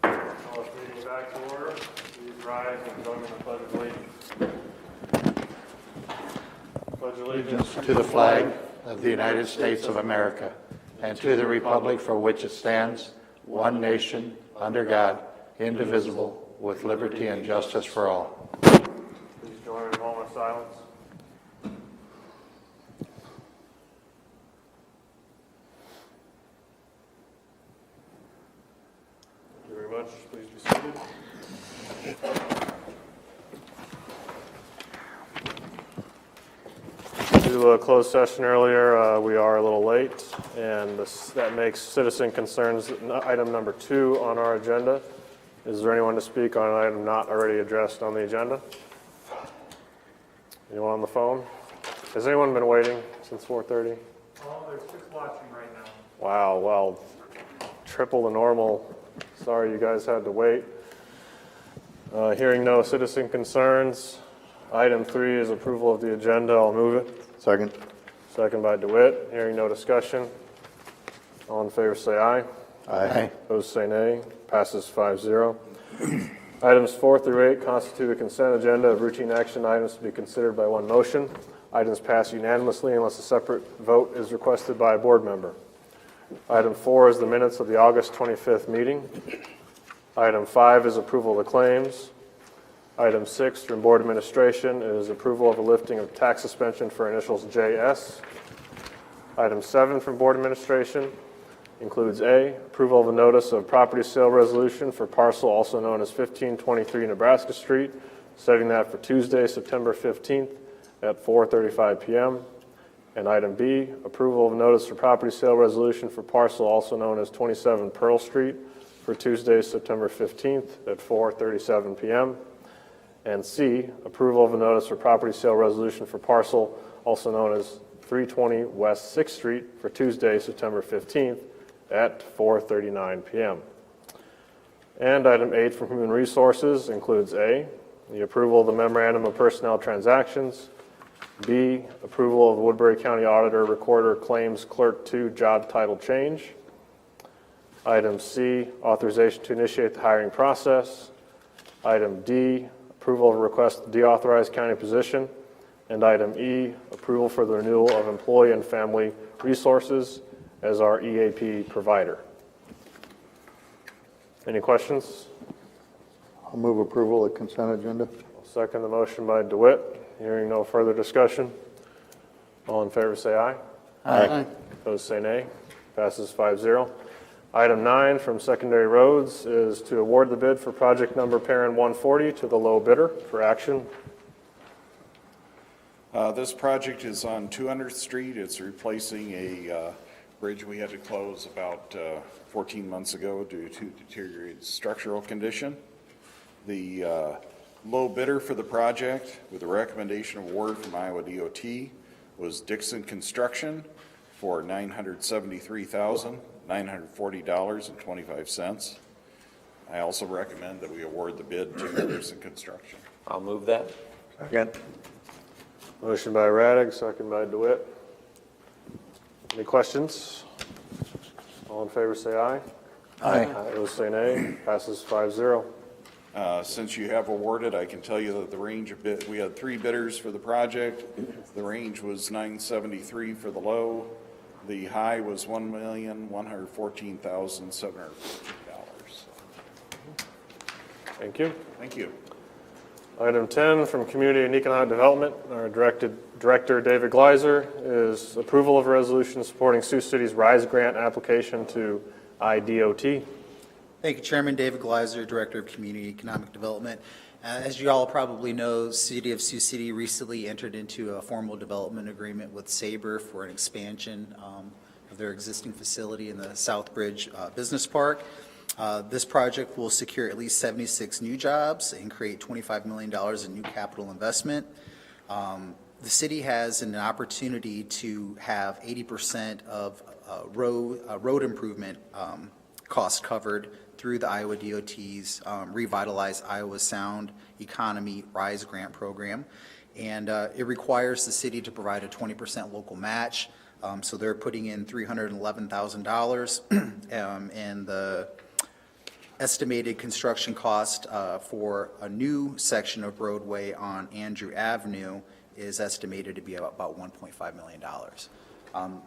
Call this meeting back to order. Please rise and join me in the Pledge of Allegiance. Pledge allegiance To the flag of the United States of America and to the republic for which it stands, one nation, under God, indivisible, with liberty and justice for all. Please join in a moment of silence. Thank you very much. Please be seated. Due to a closed session earlier, we are a little late, and that makes citizen concerns item number 2 on our agenda. Is there anyone to speak on an item not already addressed on the agenda? Anyone on the phone? Has anyone been waiting since 4:30? Oh, there's 6 watching right now. Wow, well, triple the normal. Sorry you guys had to wait. Hearing no citizen concerns, item 3 is approval of the agenda. I'll move it. Second. Second by DeWitt. Hearing no discussion. All in favor say aye. Aye. Opposed say nay. Passes 5-0. Items 4 through 8 constitute a consent agenda of routine action items to be considered by one motion. Items pass unanimously unless a separate vote is requested by a board member. Item 4 is the minutes of the August 25th meeting. Item 5 is approval of the claims. Item 6 from Board Administration is approval of the lifting of tax suspension for initials JS. Item 7 from Board Administration includes A, approval of a notice of property sale resolution for parcel also known as 1523 Nebraska Street, setting that for Tuesday, September 15th at 4:35 p.m. And item B, approval of notice for property sale resolution for parcel also known as 27 Pearl Street for Tuesday, September 15th at 4:37 p.m. And C, approval of a notice for property sale resolution for parcel also known as 320 West 6th Street for Tuesday, September 15th at 4:39 p.m. And item 8 from Human Resources includes A, the approval of the memorandum of personnel transactions, B, approval of the Woodbury County Auditor Recorder Claims Clerk 2 job title change, item C, authorization to initiate the hiring process, item D, approval of a request to deauthorize county position, and item E, approval for the renewal of Employee and Family Resources as our EAP provider. Any questions? I'll move approval of consent agenda. I'll second the motion by DeWitt. Hearing no further discussion. All in favor say aye. Aye. Opposed say nay. Passes 5-0. Item 9 from Secondary Roads is to award the bid for project number Perrin 140 to the low bidder for action. This project is on 200th Street. It's replacing a bridge we had to close about 14 months ago due to deteriorated structural condition. The low bidder for the project with a recommendation of award from Iowa DOT was Dixon Construction for $973,940.25. I also recommend that we award the bid to Dixon Construction. I'll move that. Second. Motion by Radig, second by DeWitt. Any questions? All in favor say aye. Aye. Opposed say nay. Passes 5-0. Since you have awarded, I can tell you that the range of bid, we had 3 bidders for the project. The range was $973 for the low. The high was $1,114,750. Thank you. Thank you. Item 10 from Community and Economic Development, our Director David Gleiser, is approval of a resolution supporting Sioux City's RISE grant application to IDOT. Thank you, Chairman. David Gleiser, Director of Community Economic Development. As you all probably know, City of Sioux City recently entered into a formal development agreement with Sabre for an expansion of their existing facility in the Southbridge Business Park. This project will secure at least 76 new jobs and create $25 million in new capital investment. The city has an opportunity to have 80% of road improvement costs covered through the Iowa DOT's Revitalize Iowa Sound Economy RISE grant program. And it requires the city to provide a 20% local match. So they're putting in $311,000, and the estimated construction cost for a new section of roadway on Andrew Avenue is estimated to be about $1.5 million.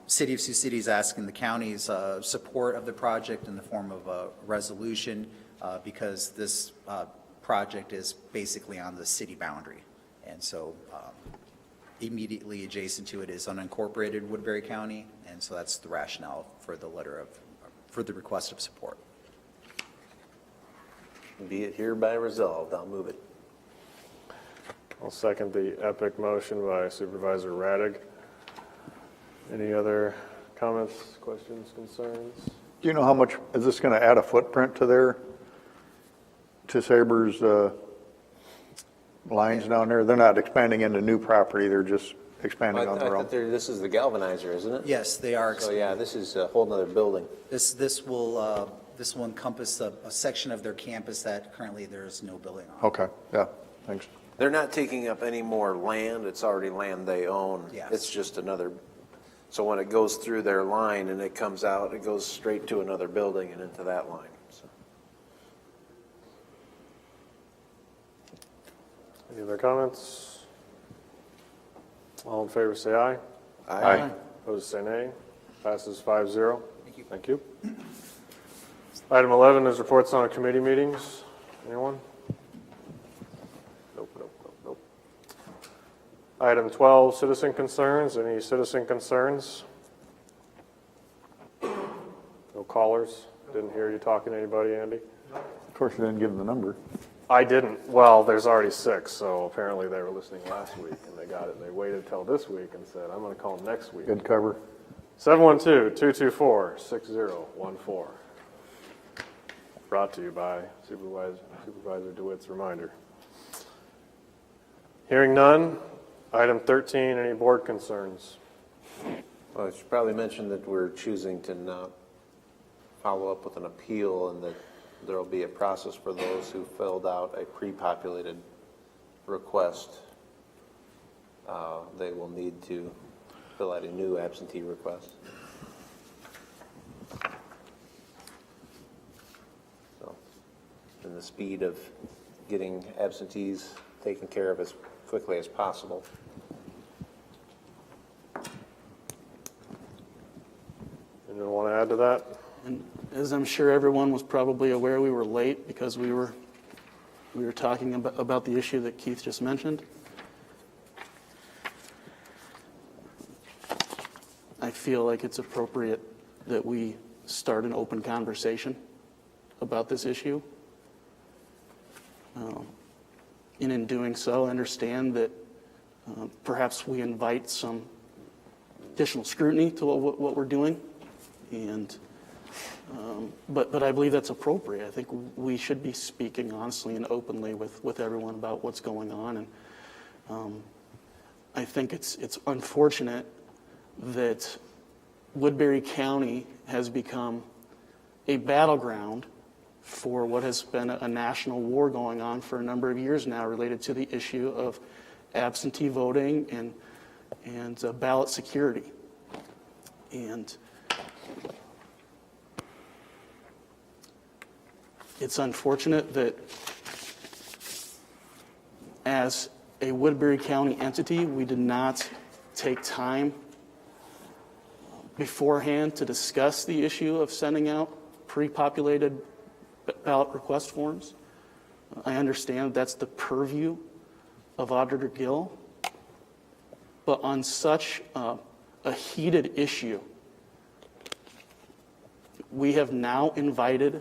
City of Sioux City is asking the county's support of the project in the form of a resolution because this project is basically on the city boundary. And so immediately adjacent to it is unincorporated Woodbury County, and so that's the rationale for the for the request of support. Be it hereby resolved, I'll move it. I'll second the epic motion by Supervisor Radig. Any other comments, questions, concerns? Do you know how much, is this going to add a footprint to Saber's lines down there? They're not expanding into new property, they're just expanding on their own. This is the galvanizer, isn't it? Yes, they are. So yeah, this is a whole nother building. This will encompass a section of their campus that currently there is no building on. Okay, yeah, thanks. They're not taking up any more land, it's already land they own. Yes. It's just another, so when it goes through their line and it comes out, it goes straight to another building and into that line, so. Any other comments? All in favor, say aye. Aye. Opposed, say nay. Passes 5-0. Thank you. Item 11 is reports on committee meetings. Anyone? Nope. Item 12, citizen concerns. Any citizen concerns? No callers? Didn't hear you talking to anybody, Andy? Of course, you didn't give them the number. I didn't. Well, there's already 6, so apparently they were listening last week, and they got it. They waited till this week and said, I'm going to call them next week. Good cover. 712-224-6014. Brought to you by Supervisor DeWitt's reminder. Hearing none. Item 13, any board concerns? Well, I should probably mention that we're choosing to not follow up with an appeal and that there will be a process for those who filled out a pre-populated request. They will need to fill out a new absentee request. So, in the speed of getting absentees taken care of as quickly as possible. Anyone want to add to that? And as I'm sure everyone was probably aware, we were late because we were talking about the issue that Keith just mentioned. I feel like it's appropriate that we start an open conversation about this issue. And in doing so, understand that perhaps we invite some additional scrutiny to what we're doing. And but I believe that's appropriate. I think we should be speaking honestly and openly with everyone about what's going on. And I think it's unfortunate that Woodbury County has become a battleground for what has been a national war going on for a number of years now related to the issue of absentee voting and ballot security. And it's unfortunate that as a Woodbury County entity, we did not take time beforehand to discuss the issue of sending out pre-populated ballot request forms. I understand that's the purview of Auditor Gill, but on such a heated issue, we have now invited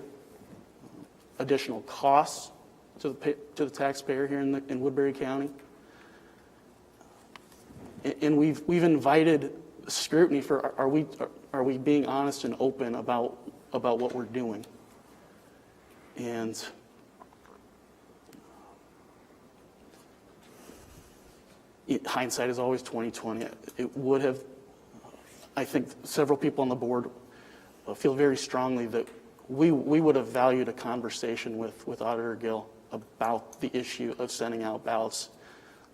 additional costs to the taxpayer here in Woodbury County, and we've invited scrutiny for are we being honest and open about what we're doing. And hindsight is always 20/20. It would have, I think several people on the board feel very strongly that we would have valued a conversation with Auditor Gill about the issue of sending out ballots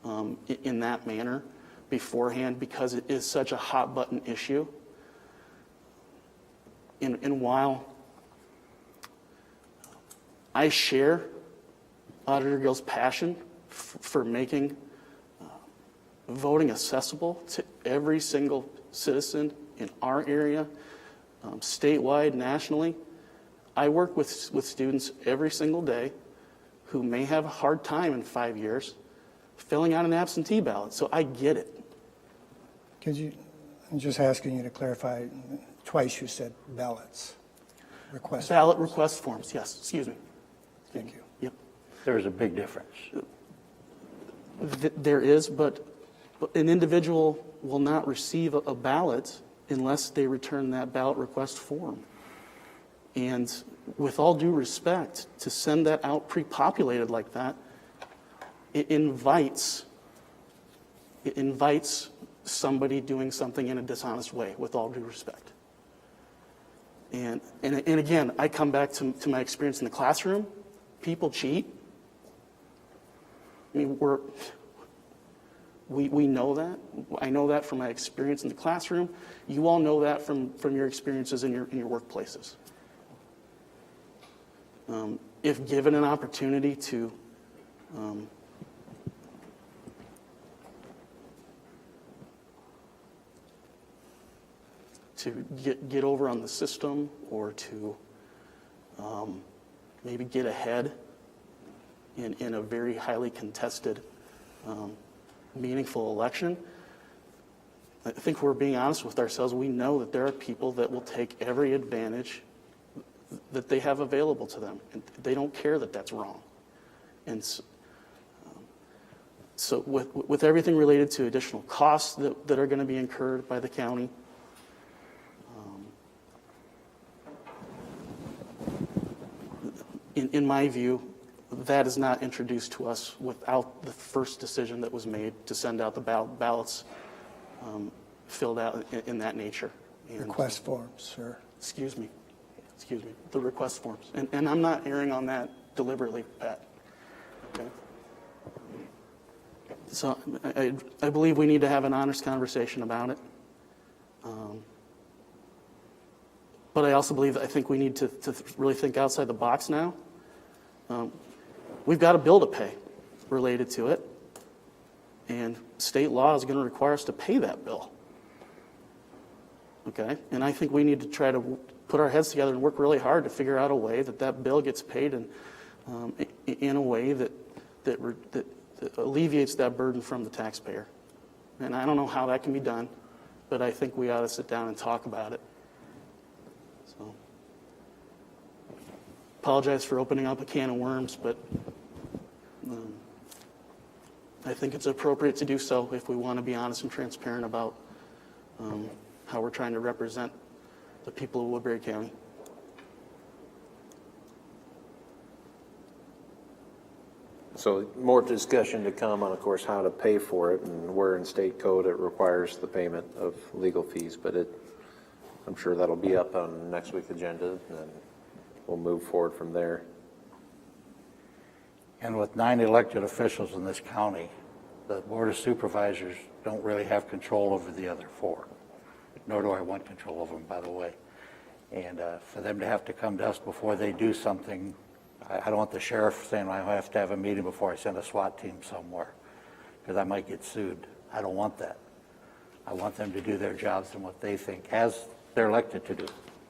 in that manner beforehand, because it is such a hot button issue. And while I share Auditor Gill's passion for making voting accessible to every single citizen in our area, statewide, nationally, I work with students every single day who may have a hard time in 5 years filling out an absentee ballot. So I get it. Could you, I'm just asking you to clarify, twice you said ballots, request. Ballot request forms, yes, excuse me. Thank you. Yep. There's a big difference. There is, but an individual will not receive a ballot unless they return that ballot request form. And with all due respect, to send that out pre-populated like that, it invites somebody doing something in a dishonest way, with all due respect. And again, I come back to my experience in the classroom. People cheat. I mean, we know that. I know that from my experience in the classroom. You all know that from your experiences in your workplaces. If given an opportunity to get over on the system, or to maybe get ahead in a very highly contested, meaningful election, I think we're being honest with ourselves. We know that there are people that will take every advantage that they have available to them, and they don't care that that's wrong. And so with everything related to additional costs that are going to be incurred by the county, in my view, that is not introduced to us without the first decision that was made to send out the ballots filled out in that nature. And, Request forms, sir. Excuse me, the request forms. And I'm not erring on that deliberately, Pat. Okay? So I believe we need to have an honest conversation about it. But I also believe that I think we need to really think outside the box now. We've got a bill to pay related to it, and state law is going to require us to pay that bill. Okay? And I think we need to try to put our heads together and work really hard to figure out a way that bill gets paid in a way that alleviates that burden from the taxpayer. And I don't know how that can be done, but I think we ought to sit down and talk about it. So, apologize for opening up a can of worms, but I think it's appropriate to do so if we want to be honest and transparent about how we're trying to represent the people of Woodbury County. So more discussion to come on, of course, how to pay for it, and where in state code it requires the payment of legal fees, but I'm sure that'll be up on next week's agenda, and then we'll move forward from there. And with 9 elected officials in this county, the Board of Supervisors don't really have control over the other 4, nor do I want control over them, by the way. And for them to have to come to us before they do something, I don't want the sheriff saying I have to have a meeting before I send a SWAT team somewhere, because I might get sued. I don't want that. I want them to do their jobs and what they think, as they're elected to do.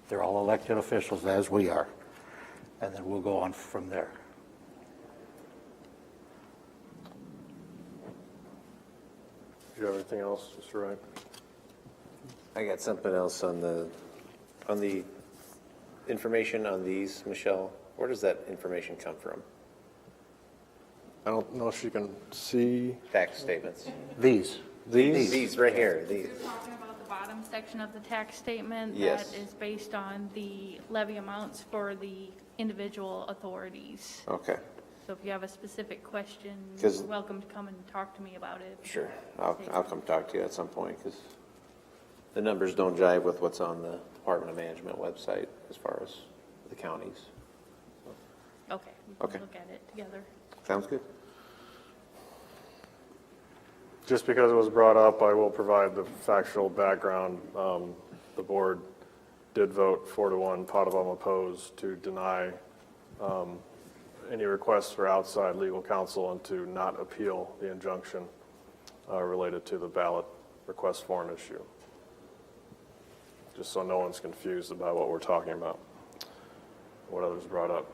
They're all elected officials, as we are. And then we'll go on from there. Do you have anything else, Mr. Wright? I got something else on the information on these, Michelle. Where does that information come from? I don't know if you can see. Tax statements. These. These right here. These. You're talking about the bottom section of the tax statement? Yes. That is based on the levy amounts for the individual authorities. Okay. So if you have a specific question, 'Cause- you're welcome to come and talk to me about it. Sure. I'll come talk to you at some point, because the numbers don't jive with what's on the Department of Management website as far as the counties. Okay, we Okay. can look at it together. Sounds good. Just because it was brought up, I will provide the factual background. The board did vote 4-1, Potabom opposed, to deny any requests for outside legal counsel and to not appeal the injunction related to the ballot request form issue. Just so no one's confused about what we're talking about, what others brought up.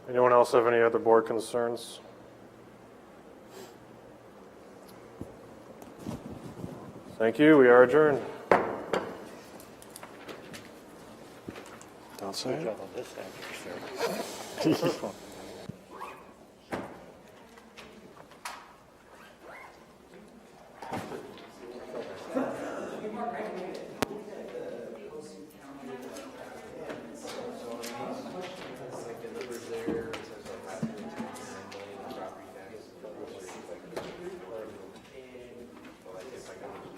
Anyone else have any other board concerns? Thank you. We are adjourned. Good job on this, actually, sir. First one.